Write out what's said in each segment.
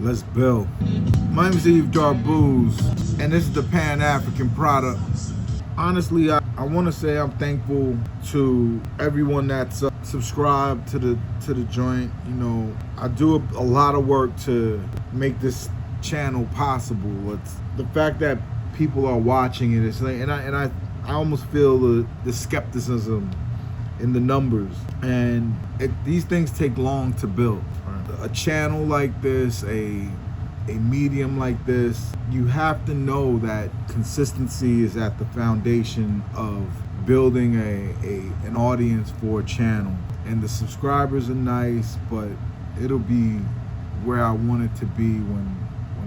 Let's build. My name is Dubois, and this is the Pan-African product. Honestly, I want to say I'm thankful to everyone that's subscribed to the joint. You know, I do a lot of work to make this channel possible. It's the fact that people are watching it. It's like, and I almost feel the skepticism in the numbers, and these things take long to build. A channel like this, a medium like this, you have to know that consistency is at the foundation of building an audience for a channel. And the subscribers are nice, but it'll be where I want it to be when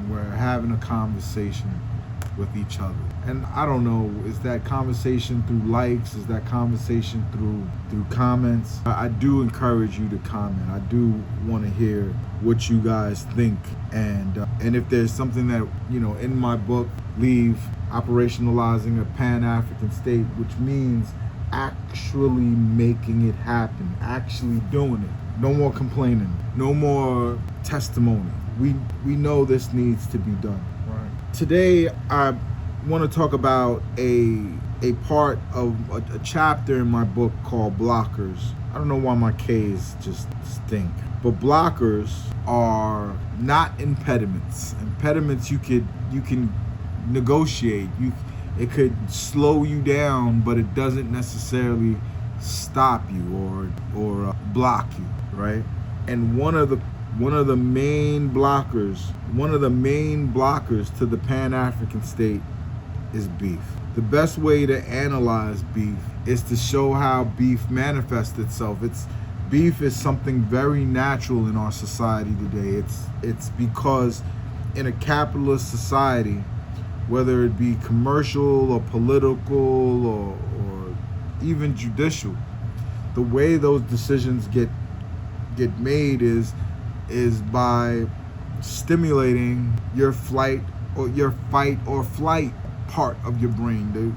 we're having a conversation with each other. And I don't know, is that conversation through likes? Is that conversation through comments? I do encourage you to comment. I do want to hear what you guys think, and if there's something that, you know, in my book, Leave Operationalizing a Pan-African State, which means actually making it happen, actually doing it. No more complaining, no more testimony. We know this needs to be done. Today, I want to talk about a part of a chapter in my book called Blockers. I don't know why my K's just stink. But blockers are not impediments. Impediments you can negotiate. It could slow you down, but it doesn't necessarily stop you or block you, right? And one of the main blockers to the Pan-African state is beef. The best way to analyze beef is to show how beef manifests itself. Beef is something very natural in our society today. It's because in a capitalist society, whether it be commercial or political or even judicial, the way those decisions get made is by stimulating your fight or flight part of your brain,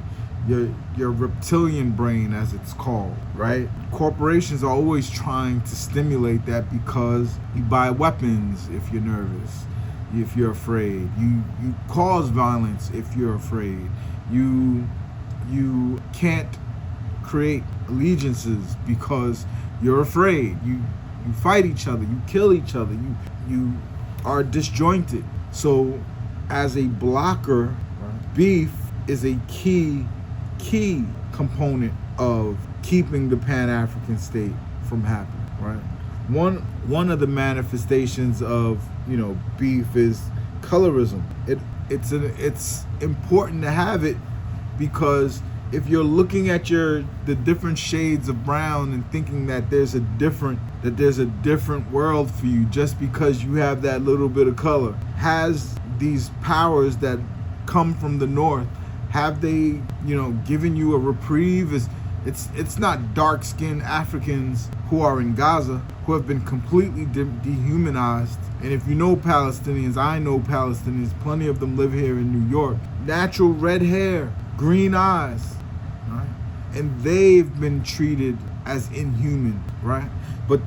your reptilian brain, as it's called, right? Corporations are always trying to stimulate that because you buy weapons if you're nervous, if you're afraid. You cause violence if you're afraid. You can't create allegiances because you're afraid. You fight each other, you kill each other, you are disjointed. So as a blocker, beef is a key component of keeping the Pan-African state from happening, right? One of the manifestations of, you know, beef is colorism. It's important to have it because if you're looking at the different shades of brown and thinking that there's a different world for you just because you have that little bit of color, has these powers that come from the north, have they, you know, given you a reprieve? It's not dark-skinned Africans who are in Gaza who have been completely dehumanized. And if you know Palestinians, I know Palestinians, plenty of them live here in New York. Natural red hair, green eyes, right? And they've been treated as inhuman, right? But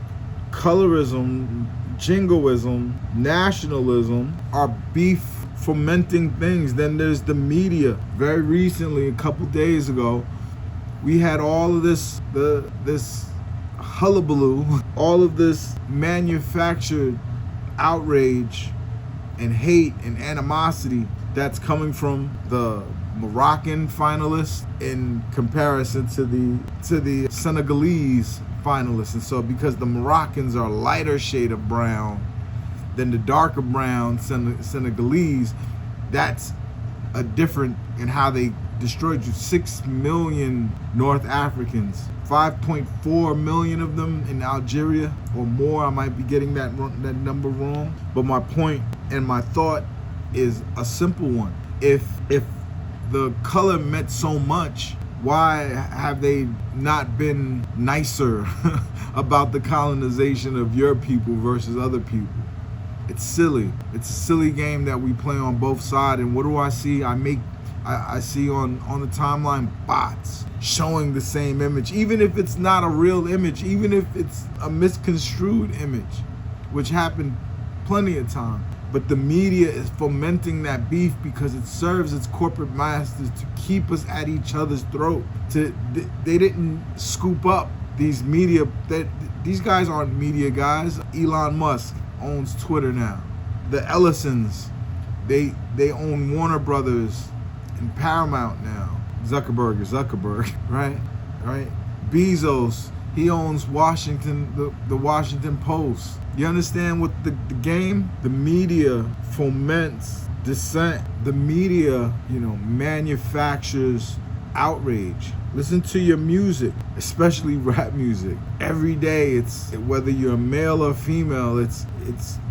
colorism, jingoism, nationalism are beef fomenting things. Then there's the media. Very recently, a couple days ago, we had all of this hullabaloo, all of this manufactured outrage and hate and animosity that's coming from the Moroccan finalists in comparison to the Senegalese finalists. And so because the Moroccans are a lighter shade of brown than the darker brown Senegalese, that's a different in how they destroyed you. 6 million North Africans, 5.4 million of them in Algeria or more. I might be getting that number wrong, but my point and my thought is a simple one. If the color meant so much, why have they not been nicer about the colonization of your people versus other people? It's silly. It's a silly game that we play on both sides. And what do I see? I see on the timeline bots showing the same image, even if it's not a real image, even if it's a misconstrued image, which happened plenty of time. But the media is fomenting that beef because it serves its corporate masters to keep us at each other's throat. They didn't scoop up these media. These guys aren't media guys. Elon Musk owns Twitter now. The Ellisons, they own Warner Brothers and Paramount now. Zuckerberg, right? Bezos, he owns Washington, the Washington Post. You understand what the game? The media foments dissent. The media, manufactures outrage. Listen to your music, especially rap music. Every day, it's whether you're male or female, it's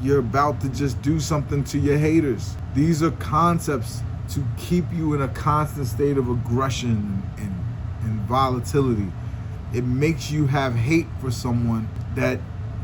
you're about to just do something to your haters. These are concepts to keep you in a constant state of aggression and volatility. It makes you have hate for someone that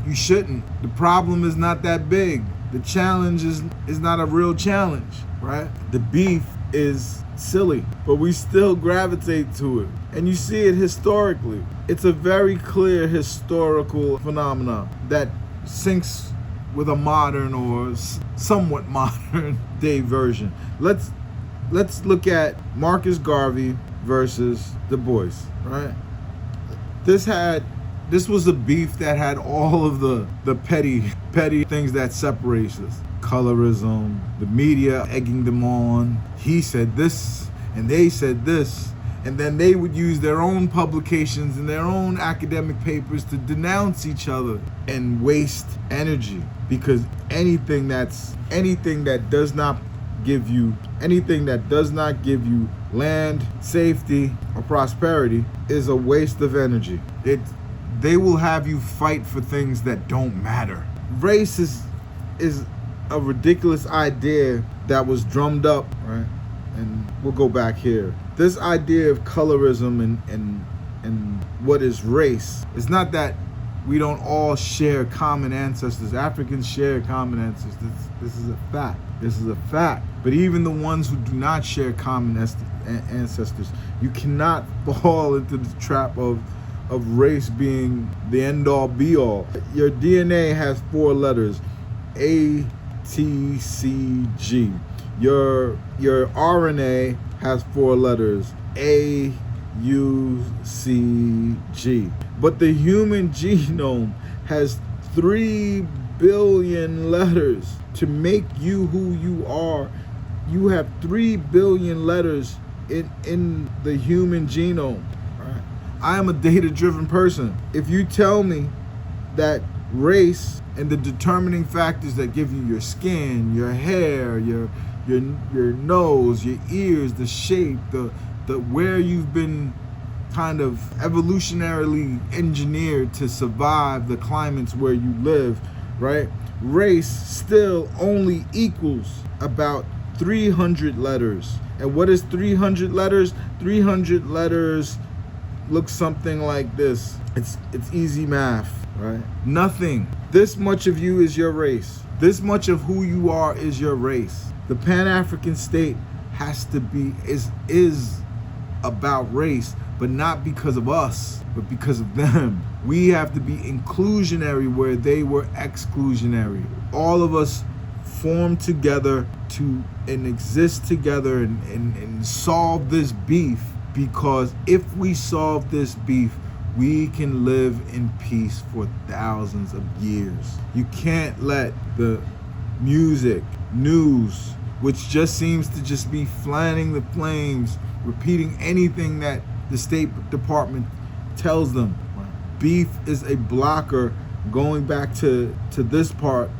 you shouldn't. The problem is not that big. The challenge is not a real challenge, right? The beef is silly, but we still gravitate to it. And you see it historically. It's a very clear historical phenomenon that syncs with a modern or somewhat modern day version. Let's look at Marcus Garvey versus Dubois, right? This was a beef that had all of the petty things that separates us. Colorism, the media egging them on. He said this and they said this. And then they would use their own publications and their own academic papers to denounce each other and waste energy. Because anything that does not give you land, safety, or prosperity is a waste of energy. They will have you fight for things that don't matter. Race is a ridiculous idea that was drummed up, right? And we'll go back here. This idea of colorism and what is race is not that we don't all share common ancestors. Africans share common ancestors. This is a fact. This is a fact. But even the ones who do not share common ancestors, you cannot fall into the trap of race being the end-all be-all. Your DNA has 4 letters, A, T, C, G. Your RNA has 4 letters, A, U, C, G. But the human genome has 3 billion letters. To make you who you are, you have 3 billion letters in the human genome. Right? I am a data-driven person. If you tell me that race and the determining factors that give you your skin, your hair, your nose, your ears, the shape, the where you've been kind of evolutionarily engineered to survive the climates where you live, right? Race still only equals about 300 letters. And what is 300 letters? 300 letters looks something like this. It's easy math, right? Nothing. This much of you is your race. This much of who you are is your race. The Pan-African state has to be, is about race, but not because of us, but because of them. We have to be inclusionary where they were exclusionary. All of us form together and exist together and solve this beef, because if we solve this beef, we can live in peace for thousands of years. You can't let the music, news, which just seems to just be fanning the flames, repeating anything that the State Department tells them. Beef is a blocker. Going back to this part,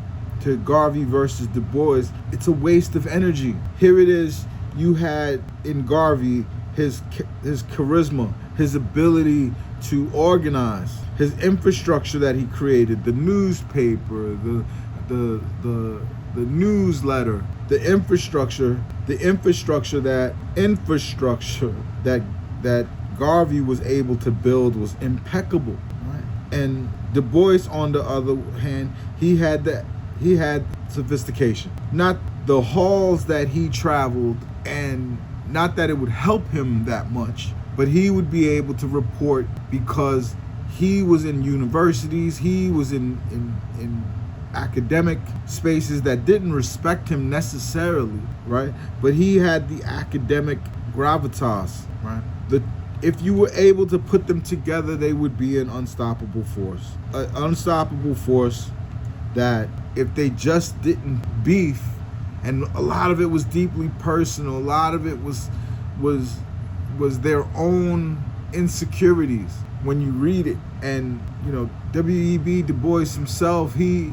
to Garvey versus Du Bois, it's a waste of energy. Here it is, you had in Garvey his charisma, his ability to organize, his infrastructure that he created, the newspaper, the newsletter, the infrastructure that Garvey was able to build was impeccable, right? And Du Bois, on the other hand, he had sophistication. Not the halls that he traveled, and not that it would help him that much, but he would be able to report because he was in universities, he was in academic spaces that didn't respect him necessarily, right? But he had the academic gravitas, right? If you were able to put them together, they would be an unstoppable force. An unstoppable force that if they just didn't beef, and a lot of it was deeply personal, a lot of it was their own insecurities when you read it. And W.E.B. Du Bois himself, he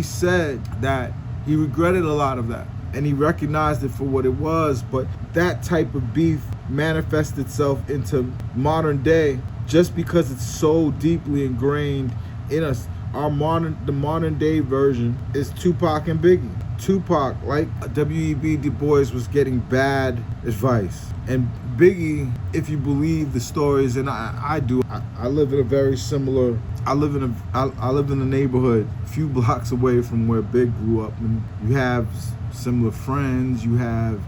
said that he regretted a lot of that and he recognized it for what it was. But that type of beef manifests itself into modern day just because it's so deeply ingrained in us. The modern day version is Tupac and Biggie. Tupac, like W.E.B. Du Bois, was getting bad advice. And Biggie, if you believe the stories, and I do, I live in a very similar, I live in a neighborhood a few blocks away from where Big grew up, and you have similar friends, you have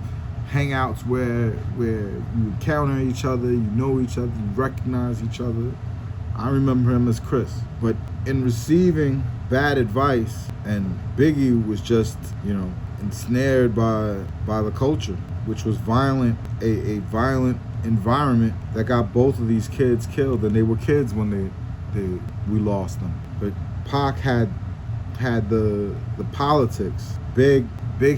hangouts where you encounter each other, you know each other, you recognize each other. I remember him as Chris. But in receiving bad advice, and Biggie was just, ensnared by the culture, which was violent, a violent environment that got both of these kids killed, and they were kids when we lost them. But Pac had the politics. Big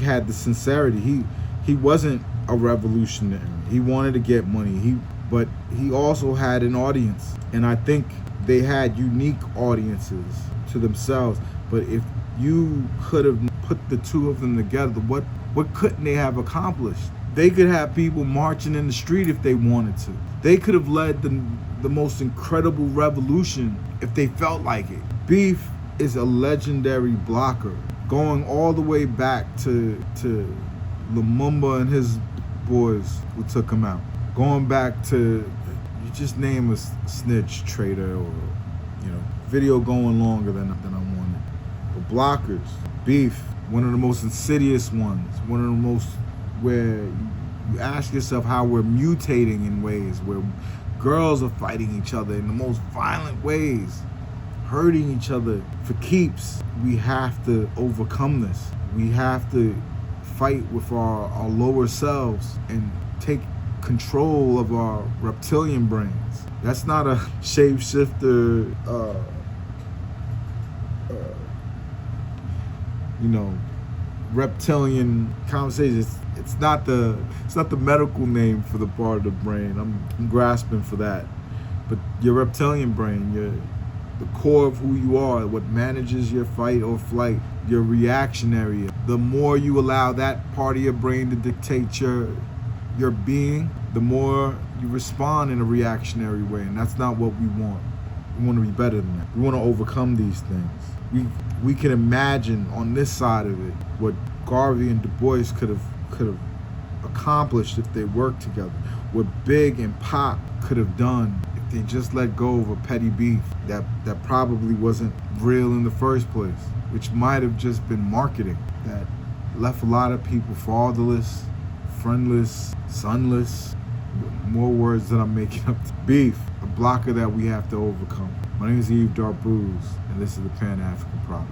had the sincerity. He wasn't a revolutionary. He wanted to get money. But he also had an audience, and I think they had unique audiences to themselves. But if you could have put the two of them together, what couldn't they have accomplished? They could have people marching in the street if they wanted to. They could have led the most incredible revolution if they felt like it. Beef is a legendary blocker, going all the way back to Lumumba and his boys who took him out. Going back to, you just name a snitch, traitor, or video going longer than I wanted. But blockers, beef, one of the most insidious ones, one of the most where you ask yourself how we're mutating in ways where girls are fighting each other in the most violent ways, hurting each other for keeps. We have to overcome this. We have to fight with our lower selves and take control of our reptilian brains. That's not a shapeshifter, reptilian conversation. It's not the medical name for the part of the brain. I'm grasping for that. But your reptilian brain, the core of who you are, what manages your fight or flight, your reactionary. The more you allow that part of your brain to dictate your being, the more you respond in a reactionary way, and that's not what we want. We want to be better than that. We want to overcome these things. We can imagine on this side of it what Garvey and Du Bois could have accomplished if they worked together. What Big and Pac could have done if they just let go of a petty beef that probably wasn't real in the first place, which might have just been marketing that left a lot of people fatherless, friendless, sonless. More words that I'm making up. Beef, a blocker that we have to overcome. My name is Yves Darbouz, and this is the Pan-African Prophet.